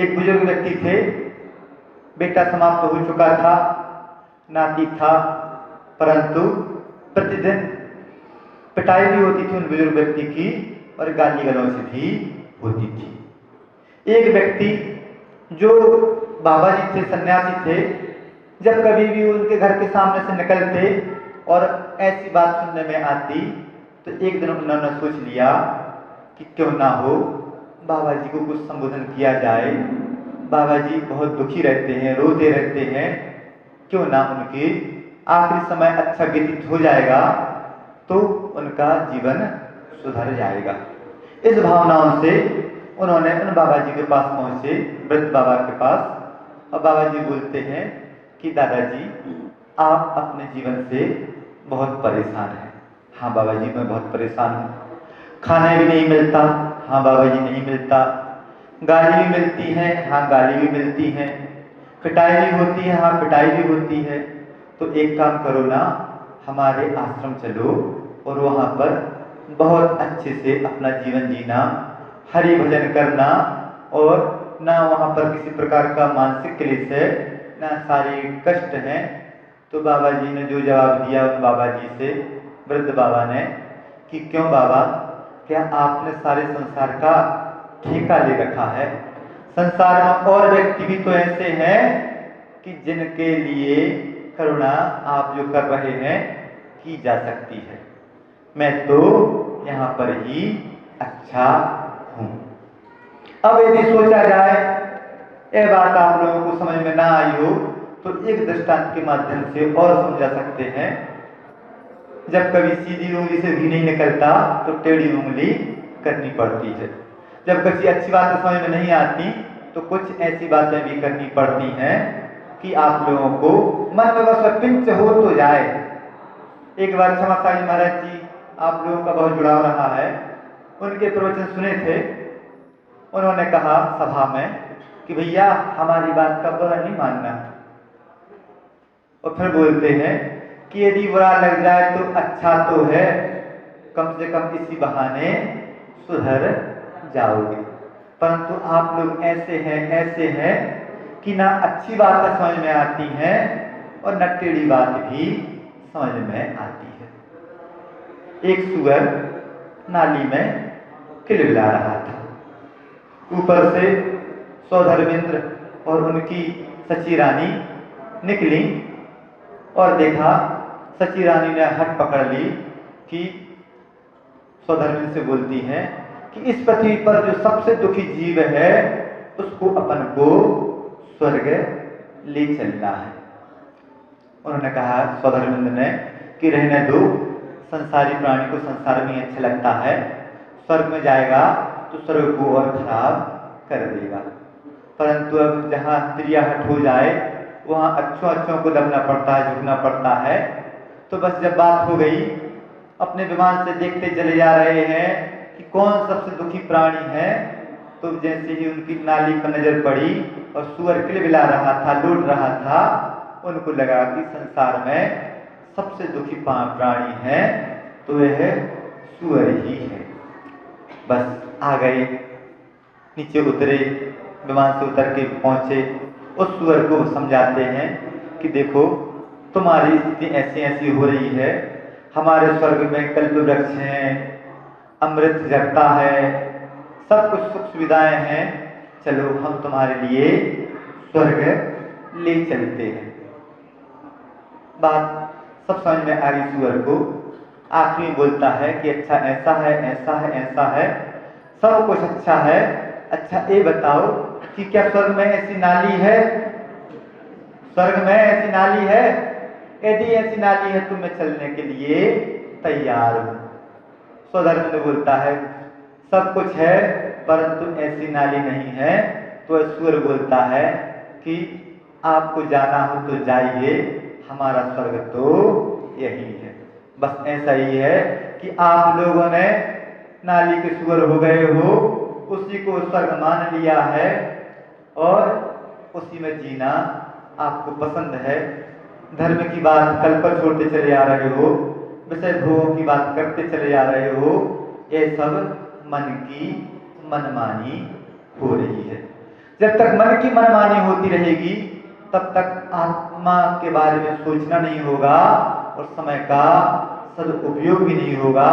एक बुजुर्ग व्यक्ति थे, बेटा समाप्त हो चुका था, नाती था, परंतु प्रतिदिन पिटाई भी होती थी उन बुजुर्ग व्यक्ति की और गाली गलौज भी होती थी। एक व्यक्ति जो बाबा जी थे, सन्यासी थे, जब कभी भी उनके घर के सामने से निकलते और ऐसी बात सुनने में आती तो एक दिन उन्होंने सोच लिया कि क्यों ना हो बाबा जी को कुछ संबोधन किया जाए। बाबा जी बहुत दुखी रहते हैं, रोते रहते हैं, क्यों ना उनके आखिरी समय अच्छा व्यतीत हो जाएगा तो उनका जीवन सुधर जाएगा। इस भावनाओं से उन्होंने उन बाबा जी के पास पहुंचे, वृद्ध बाबा के पास, और बाबा जी बोलते हैं कि दादाजी आप अपने जीवन से बहुत परेशान हैं। हाँ बाबा जी मैं बहुत परेशान हूँ, खाने भी नहीं मिलता। हाँ बाबा जी नहीं मिलता। गाली भी मिलती है। हाँ गाली भी मिलती है। पिटाई भी होती है। हाँ पिटाई भी होती है। तो एक काम करो ना, हमारे आश्रम चलो और वहाँ पर बहुत अच्छे से अपना जीवन जीना, हरि भजन करना, और ना वहाँ पर किसी प्रकार का मानसिक क्लेश है, ना शारीरिक कष्ट है। तो बाबा जी ने जो जवाब दिया उन बाबा जी से, वृद्ध बाबा ने, कि क्यों बाबा, क्या आपने सारे संसार का ठेका ले रखा है? संसार में और व्यक्ति भी तो ऐसे हैं कि जिनके लिए करुणा आप जो कर रहे हैं की जा सकती है। मैं तो यहाँ पर ही अच्छा हूँ। अब यदि सोचा जाए, यह बात आप लोगों को समझ में ना आई हो तो एक दृष्टांत के माध्यम से और समझा सकते हैं। जब कभी सीधी उंगली से घी नहीं निकलता तो टेढ़ी उंगली करनी पड़ती है। जब किसी अच्छी बात समझ में नहीं आती तो कुछ ऐसी बातें भी करनी पड़ती हैं कि आप लोगों को मन में बस पिंच हो तो जाए। एक बार क्षमा साई महाराज जी, आप लोगों का बहुत जुड़ाव रहा है, उनके प्रवचन सुने थे। उन्होंने कहा सभा में कि भैया हमारी बात का बुरा नहीं मानना, और फिर बोलते हैं कि यदि बुरा लग जाए तो अच्छा तो है, कम से कम इसी बहाने सुधर जाओगे। परंतु आप लोग ऐसे हैं कि ना अच्छी बातें समझ में आती हैं और न टेढ़ी बात भी समझ में आती है। एक सुअर नाली में किलबिला रहा था। ऊपर से सौधर्मेंद्र और उनकी सची रानी निकली और देखा, सची रानी ने हट पकड़ ली कि सौधर्मेंद्र से बोलती हैं कि इस पृथ्वी पर जो सबसे दुखी जीव है उसको अपन को स्वर्ग ले चलना है। उन्होंने कहा सौधर्मेंद्र ने कि रहने दो, संसारी प्राणी को संसार में अच्छा लगता है, स्वर्ग में जाएगा तो स्वर्ग को और खराब कर देगा। परंतु अब जहाँ त्रियाहट हो जाए वहाँ अच्छों को दबना पड़ता है, झुकना पड़ता है। तो बस जब बात हो गई, अपने विमान से देखते चले जा रहे हैं कि कौन सबसे दुखी प्राणी है, तो जैसे ही उनकी नाली पर नजर पड़ी और सुअर किलबिला रहा था, लौट रहा था, उनको लगा कि संसार में सबसे दुखी प्राणी है तो यह सुअर ही है। बस आ गए, नीचे उतरे, विमान से उतर के पहुंचे, उस सुअर को समझाते हैं कि देखो तुम्हारी स्थिति ऐसी ऐसी हो रही है, हमारे स्वर्ग में कल्प वृक्ष हैं, अमृत झरता है, सब कुछ सुख सुविधाएं हैं, चलो हम तुम्हारे लिए स्वर्ग ले चलते हैं। बात सब समझ में आ गई सुअर को। आखिरी बोलता है कि अच्छा ऐसा है, ऐसा है, ऐसा है, सब कुछ अच्छा है। अच्छा ये बताओ कि क्या स्वर्ग में ऐसी नाली है? स्वर्ग में ऐसी नाली है? यदि ऐसी नाली है तो मैं चलने के लिए तैयार हूं। सौधर्मेंद्र बोलता है सब कुछ है परंतु ऐसी नाली नहीं है। तो सुअर बोलता है कि आपको जाना हो तो जाइए, हमारा स्वर्ग तो यही है। बस ऐसा ही है कि आप लोगों ने नाली के सुअर हो गए हो, उसी को स्वर्ग मान लिया है और उसी में जीना आपको पसंद है। धर्म की बात कल पर छोड़ते चले आ रहे हो, विषय भोगों की बात करते चले आ रहे हो, ये सब मन की मनमानी हो रही है। जब तक मन की मनमानी होती रहेगी तब तक आत्मा के बारे में सोचना नहीं होगा और समय का सदुपयोग भी नहीं होगा।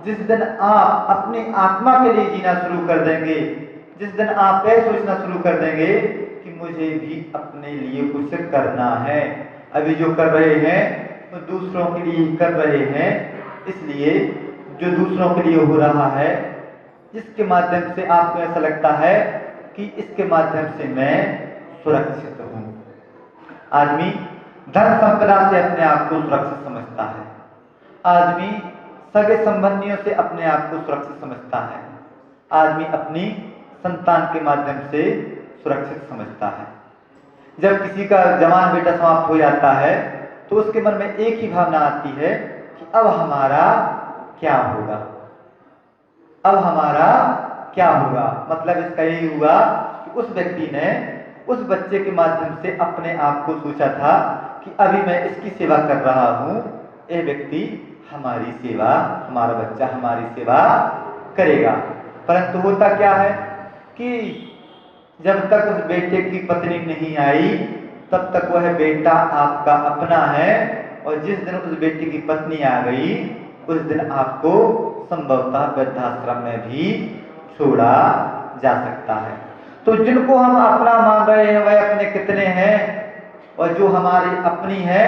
जिस दिन आप अपनी आत्मा के लिए जीना शुरू कर देंगे, जिस दिन आप यह सोचना शुरू कर देंगे कि मुझे भी अपने लिए कुछ करना है, अभी जो कर रहे हैं तो दूसरों के लिए कर रहे हैं, इसलिए जो दूसरों के लिए हो रहा है, जिसके माध्यम से आपको ऐसा लगता है कि इसके माध्यम से मैं सुरक्षित हूं। आदमी धन संपदा से अपने आप को सुरक्षित समझता है, आदमी सगे संबंधियों से अपने आप को सुरक्षित समझता है, आदमी अपनी संतान के माध्यम से सुरक्षित समझता है। जब किसी का जवान बेटा समाप्त हो जाता है तो उसके मन में एक ही भावना आती है कि अब हमारा क्या होगा, अब हमारा क्या होगा। मतलब इसका यही हुआ कि उस व्यक्ति ने उस बच्चे के माध्यम से अपने आप को सोचा था कि अभी मैं इसकी सेवा कर रहा हूं, यह व्यक्ति हमारी सेवा, हमारा बच्चा हमारी सेवा करेगा। परंतु होता क्या है कि जब तक उस बेटे की पत्नी नहीं आई तब तक वह बेटा आपका अपना है, और जिस दिन उस बेटी की पत्नी आ गई उस दिन आपको संभवतः वृद्धाश्रम में भी छोड़ा जा सकता है। तो जिनको हम अपना मान रहे हैं वह अपने कितने हैं, और जो हमारी अपनी है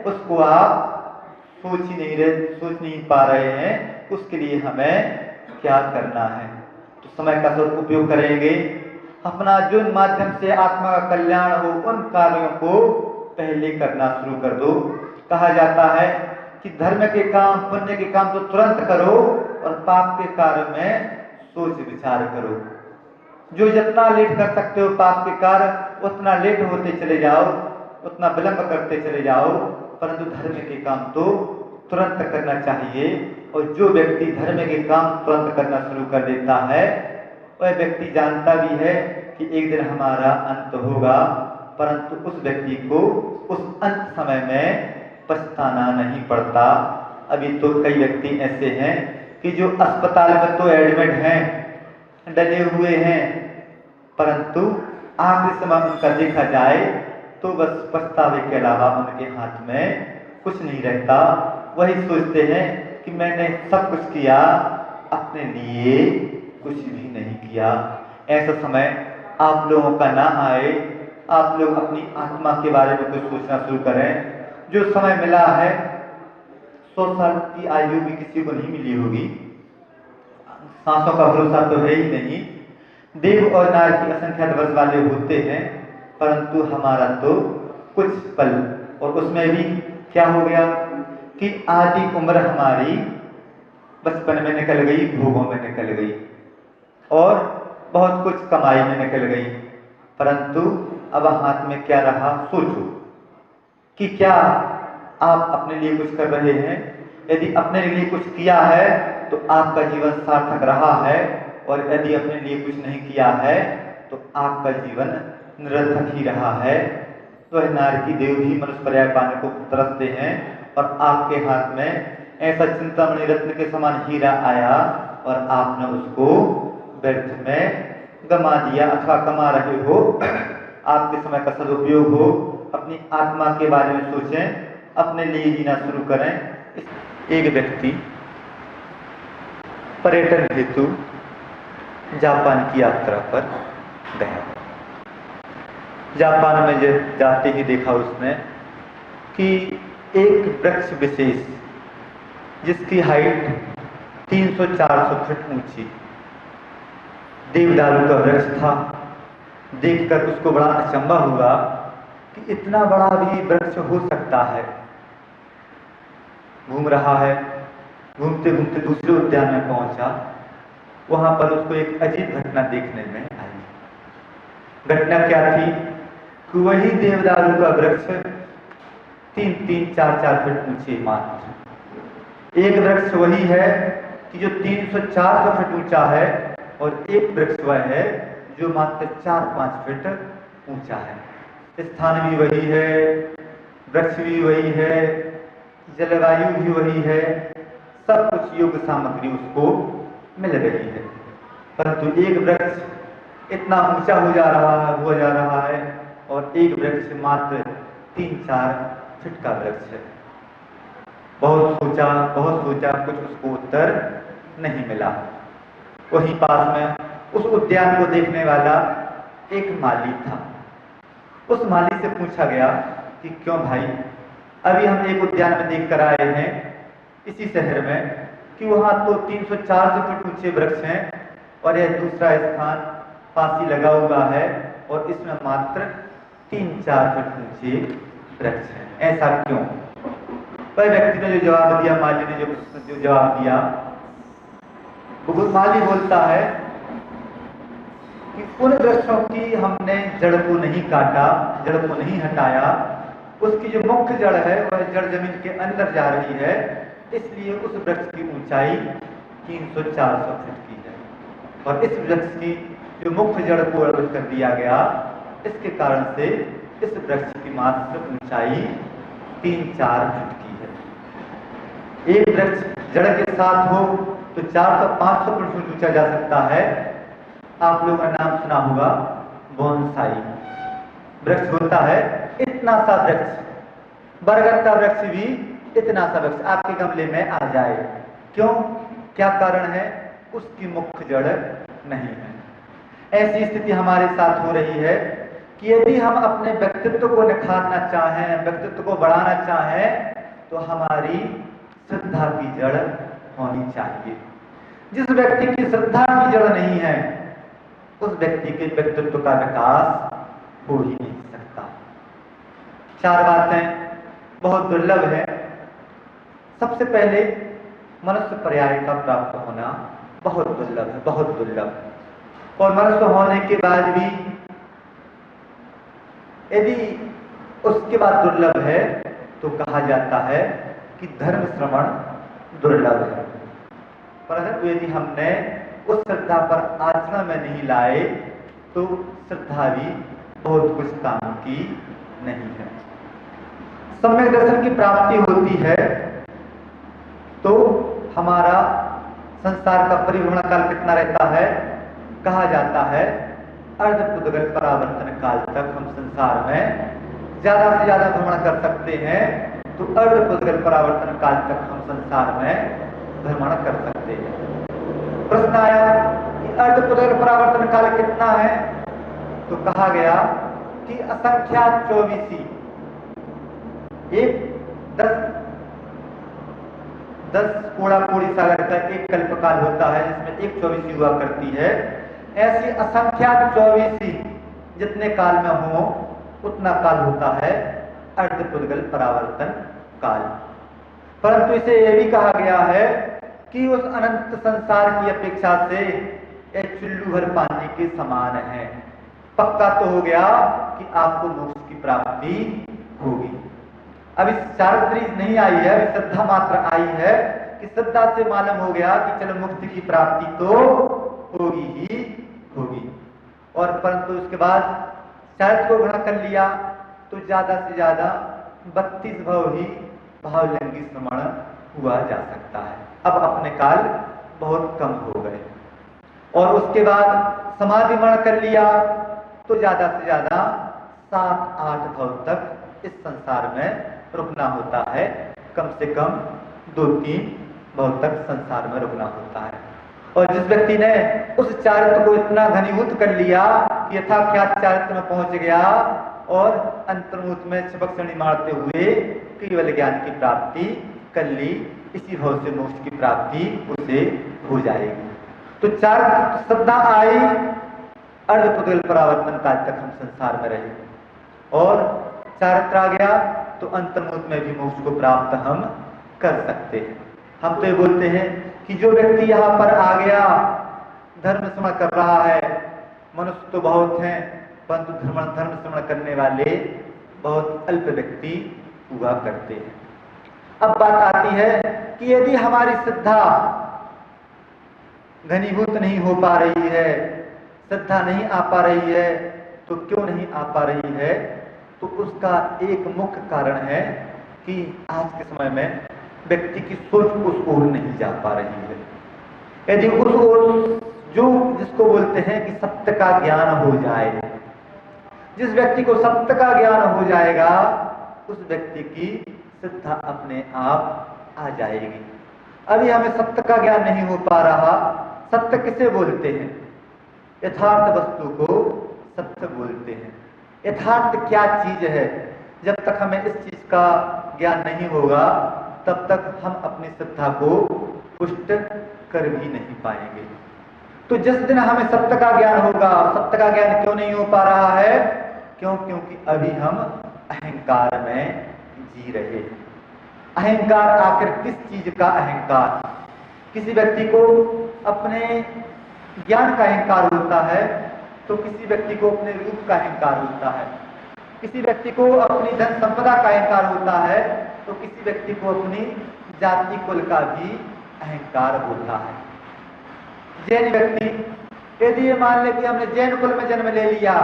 उसको आप सोच नहीं पा रहे हैं, उसके लिए हमें क्या करना है। तो समय का सदुपयोग करेंगे, अपना जो माध्यम से आत्मा का कल्याण हो उन कार्यों को पहले करना शुरू कर दो। कहा जाता है कि धर्म के काम, पुण्य के काम तो तुरंत करो और पाप के कार्य में सोच विचार करो। जो जितना लेट कर सकते हो पाप के कार्य उतना लेट होते चले जाओ, उतना विलंब करते चले जाओ, परंतु धर्म के काम तो तुरंत करना चाहिए। और जो व्यक्ति धर्म के काम तुरंत करना शुरू कर देता है वह व्यक्ति जानता भी है कि एक दिन हमारा अंत होगा, परंतु उस व्यक्ति को उस अंत समय में पछताना नहीं पड़ता। अभी तो कई व्यक्ति ऐसे हैं कि जो अस्पताल में तो एडमिट हैं, डले हुए हैं, परंतु आखिरी समय उनका देखा जाए तो बस पछतावे के अलावा उनके हाथ में कुछ नहीं रहता। वही सोचते हैं कि मैंने सब कुछ किया, अपने लिए कुछ भी नहीं किया। ऐसा समय आप लोगों का ना आए, आप लोग अपनी आत्मा के बारे में कुछ सोचना शुरू करें। जो समय मिला है 100 साल की आयु भी किसी को नहीं मिली होगी, सांसों का भरोसा तो है ही नहीं। देव और नार की असंख्यात वर्ष वाले होते हैं, परंतु हमारा तो कुछ पल, और उसमें भी क्या हो गया कि आधी उम्र हमारी बचपन में निकल गई, भोगों में निकल गई और बहुत कुछ कमाई में निकल गई, परंतु अब हाथ में क्या रहा। सोचो कि क्या आप अपने लिए कुछ कर रहे हैं। यदि अपने लिए कुछ किया है तो आपका जीवन सार्थक रहा है, और यदि अपने लिए कुछ नहीं किया है तो आपका जीवन निरर्थक ही रहा है। तो नारकी देव भी मनुष्य पर्याय पाने को तरसते हैं, और आपके हाथ में ऐसा चिंतामणि रत्न के समान हीरा आया और आपने उसको व्यर्थ में गमा दिया अथवा कमा रहे हो। आपके समय का सदुपयोग हो, अपनी आत्मा के बारे में सोचें, अपने लिए जीना शुरू करें। एक व्यक्ति पर्यटन हेतु जापान की यात्रा पर गया। जापान में जाते ही देखा उसने कि एक वृक्ष विशेष जिसकी हाइट 300-400 फीट ऊंची, देवदारू का वृक्ष था। देखकर उसको बड़ा अचंभा हुआ कि इतना बड़ा भी वृक्ष हो सकता है। घूम रहा है, घूमते घूमते दूसरे उद्यान में पहुंचा। वहां पर उसको एक अजीब घटना देखने में आई। घटना क्या थी कि वही देवदारू का वृक्ष 3-3, 4-4 फीट ऊंचे मात्र। एक वृक्ष वही है कि जो 300-400 फीट ऊंचा है, और एक वृक्ष वह है जो मात्र 4-5 फीट ऊंचा है। स्थान भी वही है, वृक्ष भी वही है, जलवायु भी वही है, सब कुछ योग्य सामग्री उसको मिल रही है, परंतु एक वृक्ष इतना ऊंचा हो जा रहा है और एक वृक्ष मात्र 3-4 फीट का वृक्ष है। बहुत सोचा, कुछ उसको उत्तर नहीं मिला। वहीं पास में उस उद्यान को देखने वाला एक माली था। उस माली से पूछा गया कि क्यों भाई, अभी हम एक उद्यान में देख कर आए हैं इसी शहर में कि वहां तो 300-400 फीट ऊंचे वृक्ष हैं और यह दूसरा स्थान पास ही लगा हुआ है और इसमें मात्र 3-4 फीट ऊंचे वृक्ष हैं, ऐसा क्यों? वह व्यक्ति ने जो जवाब दिया, माली ने जो जवाब दिया, वो माली बोलता है कि उन वृक्षों की हमने जड़ को नहीं काटा, जड़ को नहीं हटाया, उसकी जो मुख्य जड़ है वह जड़ जमीन के अंदर जा रही है, इसलिए उस वृक्ष की ऊंचाई 300-400 फीट की है। और इस वृक्ष की जो मुख्य जड़ को अलग कर दिया गया, इसके कारण से इस वृक्ष की मात्र ऊंचाई 3-4 फीट की है। एक वृक्ष जड़ के साथ हो तो 400-500 फीट ऊंचा जा सकता है। आप लोगों का नाम सुना होगा बोनसाई वृक्ष होता है, इतना सा वृक्ष, बरगद का वृक्ष भी इतना सा वृक्ष आपके गमले में आ जाए। क्यों? क्या कारण है? उसकी मुख्य जड़ नहीं है। ऐसी स्थिति हमारे साथ हो रही है कि यदि हम अपने व्यक्तित्व को निखारना चाहें, व्यक्तित्व को बढ़ाना चाहें, तो हमारी श्रद्धा की जड़ होनी चाहिए। जिस व्यक्ति की श्रद्धा की जड़ नहीं है, उस व्यक्ति के व्यक्तित्व का विकास हो ही नहीं सकता। 4 बातें बहुत दुर्लभ है। सबसे पहले मनुष्य पर्याय का प्राप्त होना बहुत दुर्लभ है, बहुत दुर्लभ। और मनुष्य होने के बाद भी यदि उसके बाद दुर्लभ है तो कहा जाता है कि धर्म श्रवण दुर्लभ है। परंतु यदि हमने उस श्रद्धा पर आचरण में नहीं लाए तो श्रद्धा भी बहुत कुछ काम की नहीं है। सम्यक दर्शन की प्राप्ति होती है तो हमारा संसार का परिभ्रमण काल कितना रहता है? कहा जाता है अर्धपुद्गल परावर्तन काल तक हम संसार में ज्यादा से ज्यादा भ्रमण कर सकते हैं। तो अर्धपुद्गल परावर्तन काल तक हम संसार में भ्रमण कर सकते हैं। प्रश्न आया कि अर्धपुद्गल परावर्तन काल कितना है? तो कहा गया कि असंख्यात 24 एक 10 कोड़ा कोड़ी सागर का एक कल्पकाल होता है जिसमें एक 24 हुआ करती है। ऐसी असंख्यात 24 जितने काल में हो उतना काल होता है अर्धपुद्गल परावर्तन काल। परंतु इसे यह भी कहा गया है कि उस अनंत संसार की अपेक्षा से यह चुल्लू भर पानी के समान है। पक्का तो हो गया कि आपको मोक्ष की प्राप्ति होगी। अभी चारित्री नहीं आई है, अभी श्रद्धा मात्र आई है कि श्रद्धा से मालूम हो गया कि चलो मुक्ति की प्राप्ति तो होगी ही होगी। और परंतु उसके बाद चारित्र को ग्रहण कर लिया तो ज्यादा से ज्यादा 32 भाव ही भावलिंगी श्रवण हुआ जा सकता है। अब अपने काल बहुत कम हो गए। और उसके बाद समाधि मरण कर लिया तो ज्यादा से ज्यादा 7-8 भाव तक इस संसार में रुकना होता है। कम से कम 2-3 भाव तक संसार में रुकना होता है। और जिस व्यक्ति ने उस चारित्र को इतना घनीभूत कर लिया कि यथाख्यात चारित्र में पहुंच गया और अंतर्मुख में छपक मारते हुए केवल ज्ञान की प्राप्ति कर ली, इसी भाव से मोक्ष की प्राप्ति उसे हो जाएगी। तो चारित्र श्रद्धा आई, अर्धपुद्गल परावर्तन काल तक हम संसार में रहे और चारित्र आ गया तो अंतर्मुख में भी मोक्ष को प्राप्त हम कर सकते हैं। हम तो ये बोलते हैं कि जो व्यक्ति यहाँ पर आ गया धर्म श्रवण कर रहा है, मनुष्य तो बहुत हैं परंतु धर्म श्रवण करने वाले बहुत अल्प व्यक्ति हुआ करते हैं। अब बात आती है कि यदि हमारी श्रद्धा घनीभूत नहीं हो पा रही है, श्रद्धा नहीं आ पा रही है, तो क्यों नहीं आ पा रही है? तो उसका एक मुख्य कारण है कि आज के समय में व्यक्ति की सोच उस ओर नहीं जा पा रही है। यदि उस ओर जो जिसको बोलते हैं कि सत्य का ज्ञान हो जाए। जिस व्यक्ति को सत्य का ज्ञान हो जाएगा उस व्यक्ति की सिद्धा अपने आप आ जाएगी। अभी हमें सत्य का ज्ञान नहीं हो पा रहा। सत्य किसे बोलते हैं? यथार्थ वस्तु को सत्य बोलते हैं। यथार्थ क्या चीज है? जब तक हमें इस चीज का ज्ञान नहीं होगा तब तक हम अपनी श्रद्धा को पुष्ट कर भी नहीं पाएंगे। तो जिस दिन हमें सत्य का ज्ञान होगा, सत्य का ज्ञान क्यों नहीं हो पा रहा है? क्योंकि अभी हम अहंकार में जी रहे हैं। अहंकार आखिर किस चीज का अहंकार? किसी व्यक्ति को अपने ज्ञान का अहंकार होता है तो किसी व्यक्ति को अपने रूप का अहंकार होता है। किसी व्यक्ति को अपनी धन संपदा का अहंकार होता है तो किसी व्यक्ति को अपनी जाति कुल का भी अहंकार होता है। जैन व्यक्ति, यदि ये मान ले कि हमने जैन कुल में जन्म ले लिया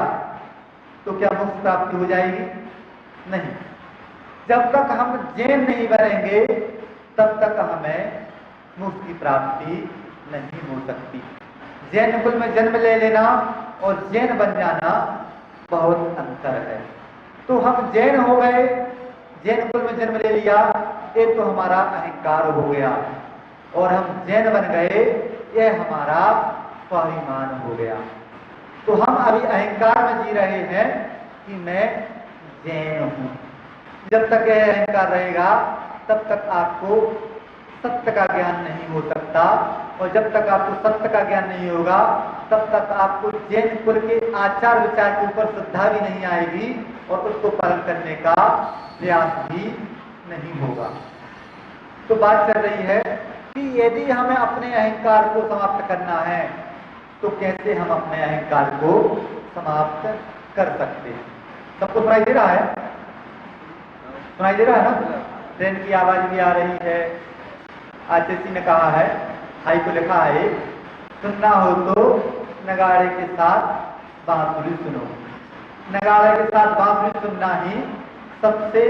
तो क्या मोक्ष प्राप्ति हो जाएगी? नहीं। जब तक हम जैन नहीं बनेंगे तब तक हमें मोक्ष की प्राप्ति नहीं हो सकती। जैन कुल में जन्म ले लेना और जैन बन जाना बहुत अंतर है। तो हम जैन हो गए, जैन कुल में जन्म ले लिया, एक तो हमारा अहंकार हो गया, और हम जैन बन गए, यह हमारा स्वाभिमान हो गया। तो हम अभी अहंकार में जी रहे हैं कि मैं जैन हूं। जब तक यह अहंकार रहेगा तब तक आपको सत्य का ज्ञान नहीं हो सकता, और जब तक आपको सत्य का ज्ञान नहीं होगा तब तक आपको जैन कुल के आचार विचार के ऊपर श्रद्धा भी नहीं आएगी और उसको पालन करने का प्रयास भी नहीं होगा। तो बात चल रही है कि यदि हमें अपने अहंकार को समाप्त करना है तो कैसे हम अपने अहंकार को समाप्त कर सकते हैं? सबको सुनाई दे रहा है? सुनाई दे रहा है ना? ट्रेन की आवाज भी आ रही है। आचार्य ने कहा है, भाई को लिखा है, सुनना हो तो नगाड़े के साथ बांसुरी सुनो। नगाड़े के साथ बांसुरी सुनना ही सबसे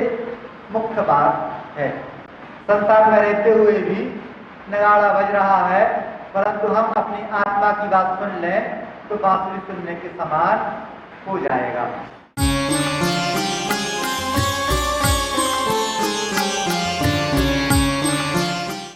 मुख्य बात है। संसार में रहते हुए भी नगाड़ा बज रहा है, परंतु हम अपनी आत्मा की बात सुन लें तो बांसुरी सुनने के समान हो जाएगा।